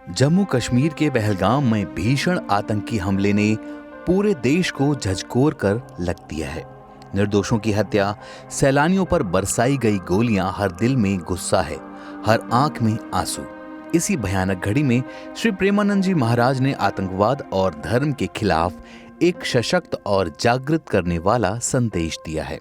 जम्मू कश्मीर के पहलगाम में भीषण आतंकी हमले ने पूरे देश को झकझोर कर रख दिया है। निर्दोषों की हत्या, सैलानियों पर बरसाई गई गोलियां, हर दिल में गुस्सा है, हर आंख में आंसू। इसी भयानक घड़ी में श्री प्रेमानंद जी महाराज ने आतंकवाद और धर्म के खिलाफ एक सशक्त और जागृत करने वाला संदेश दिया है।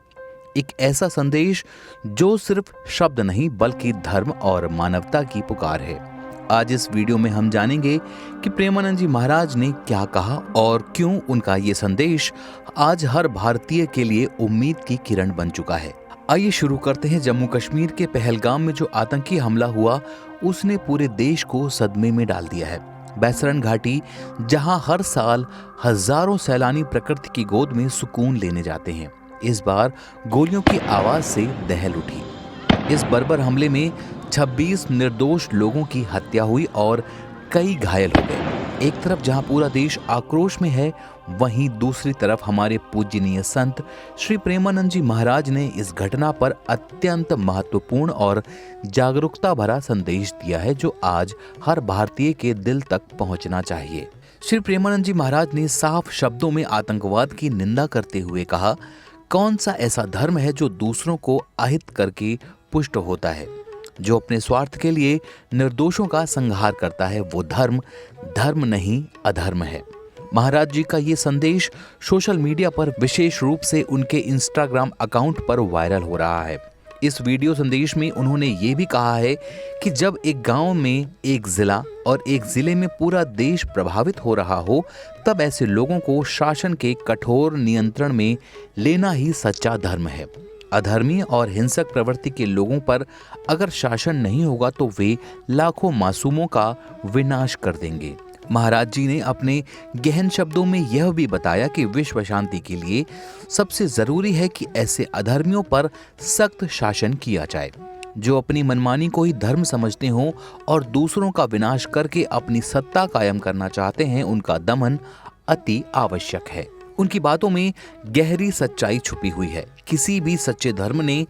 एक ऐसा संदेश जो सिर्फ शब्द नहीं बल्कि धर्म और मानवता की पुकार है। आज इस वीडियो में हम जानेंगे कि प्रेमानंद जी महाराज ने क्या कहा और क्यों उनका ये संदेश आज हर भारतीय के लिए उम्मीद की किरण बन चुका है। आइए शुरू करते हैं। जम्मू कश्मीर के पहलगाम में जो आतंकी हमला हुआ उसने पूरे देश को सदमे में डाल दिया है। बैसरन घाटी, जहां हर साल हजारों सैलानी प्रकृति की गोद में सुकून लेने जाते हैं, इस बार गोलियों की आवाज से दहल उठी। इस बर्बर हमले में 26 निर्दोष लोगों की हत्या हुई और कई घायल हो गए। एक तरफ जहां पूरा देश आक्रोश में है, वहीं दूसरी तरफ हमारे पूजनीय संत श्री प्रेमानंद जी महाराज ने इस घटना पर अत्यंत महत्वपूर्ण और जागरूकता भरा संदेश दिया है, जो आज हर भारतीय के दिल तक पहुंचना चाहिए। श्री प्रेमानंद जी महाराज ने साफ शब्दों में आतंकवाद की निंदा करते हुए कहा, कौन सा ऐसा धर्म है जो दूसरों को अहित करके पुष्ट होता है? जो अपने स्वार्थ के लिए निर्दोषों का संहार करता है, वो धर्म नहीं अधर्म है। महाराज जी का ये संदेश सोशल मीडिया पर विशेष रूप से उनके इंस्टाग्राम अकाउंट पर वायरल हो रहा है। इस वीडियो संदेश में उन्होंने ये भी कहा है कि जब एक गांव में एक जिला और एक जिले में पूरा देश प्रभावित हो रहा हो, तब ऐसे लोगों को शासन के कठोर नियंत्रण में लेना ही सच्चा धर्म है। अधर्मी और हिंसक प्रवृत्ति के लोगों पर अगर शासन नहीं होगा तो वे लाखों मासूमों का विनाश कर देंगे। महाराज जी ने अपने गहन शब्दों में यह भी बताया कि विश्व शांति के लिए सबसे जरूरी है कि ऐसे अधर्मियों पर सख्त शासन किया जाए। जो अपनी मनमानी को ही धर्म समझते हों और दूसरों का विनाश करके अपनी सत्ता कायम करना चाहते हैं, उनका दमन अति आवश्यक है। उनकी बातों में गहरी सच्चाई छुपी हुई है। किसी भी सच्चे धर्म ने,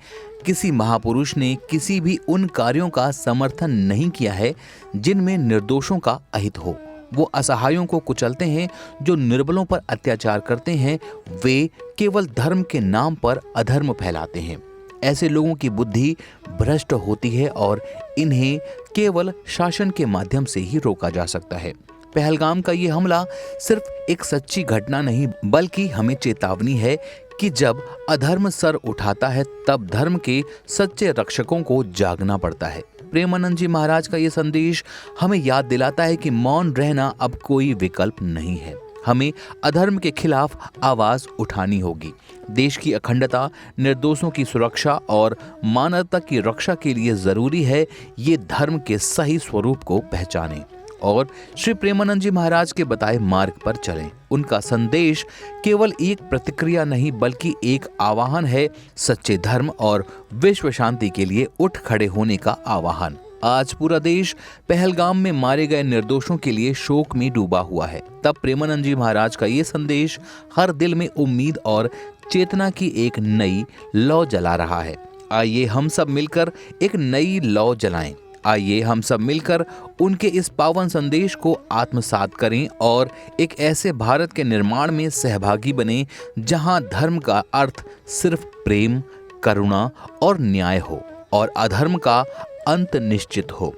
किसी महापुरुष ने किसी भी उन कार्यों का समर्थन नहीं किया है जिनमें निर्दोषों का अहित हो। वो असहायों को कुचलते हैं, जो निर्बलों पर अत्याचार करते हैं, वे केवल धर्म के नाम पर अधर्म फैलाते हैं। ऐसे लोगों की बुद्धि भ्रष्ट होती है और इन्हें केवल शासन के माध्यम से ही रोका जा सकता है। पहलगाम का ये हमला सिर्फ एक सच्ची घटना नहीं बल्कि हमें चेतावनी है कि जब अधर्म सर उठाता है तब धर्म के सच्चे रक्षकों को जागना पड़ता है। प्रेमानंद जी महाराज का ये संदेश हमें याद दिलाता है कि मौन रहना अब कोई विकल्प नहीं है। हमें अधर्म के खिलाफ आवाज उठानी होगी। देश की अखंडता, निर्दोषों की सुरक्षा और मानवता की रक्षा के लिए जरूरी है ये धर्म के सही स्वरूप को पहचानें और श्री प्रेमानंद जी महाराज के बताए मार्ग पर चलें। उनका संदेश केवल एक प्रतिक्रिया नहीं बल्कि एक आह्वान है, सच्चे धर्म और विश्व शांति के लिए उठ खड़े होने का आह्वान। आज पूरा देश पहलगाम में मारे गए निर्दोषों के लिए शोक में डूबा हुआ है। तब प्रेमानंद जी महाराज का ये संदेश हर दिल में उम्मीद और चेतना की एक नई लौ जला रहा है। आइए हम सब मिलकर एक नई लौ जलाएं। आइए हम सब मिलकर उनके इस पावन संदेश को आत्मसात करें और एक ऐसे भारत के निर्माण में सहभागी बने जहां धर्म का अर्थ सिर्फ प्रेम, करुणा और न्याय हो और अधर्म का अंत निश्चित हो।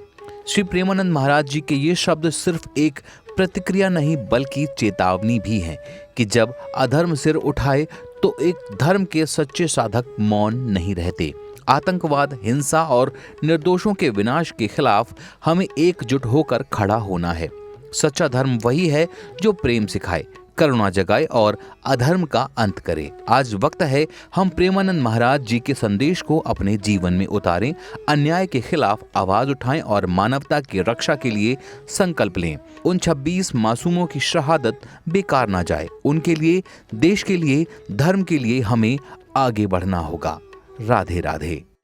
श्री प्रेमानंद महाराज जी के ये शब्द सिर्फ एक प्रतिक्रिया नहीं बल्कि चेतावनी भी है कि जब अधर्म सिर उठाए तो एक धर्म के सच्चे साधक मौन नहीं रहते। आतंकवाद, हिंसा और निर्दोषों के विनाश के खिलाफ हमें एकजुट होकर खड़ा होना है। सच्चा धर्म वही है जो प्रेम सिखाए, करुणा जगाए और अधर्म का अंत करे। आज वक्त है हम प्रेमानंद महाराज जी के संदेश को अपने जीवन में उतारें, अन्याय के खिलाफ आवाज उठाएं और मानवता की रक्षा के लिए संकल्प लें। उन 26 मासूमों की शहादत बेकार ना जाए। उनके लिए, देश के लिए, धर्म के लिए हमें आगे बढ़ना होगा। राधे राधे।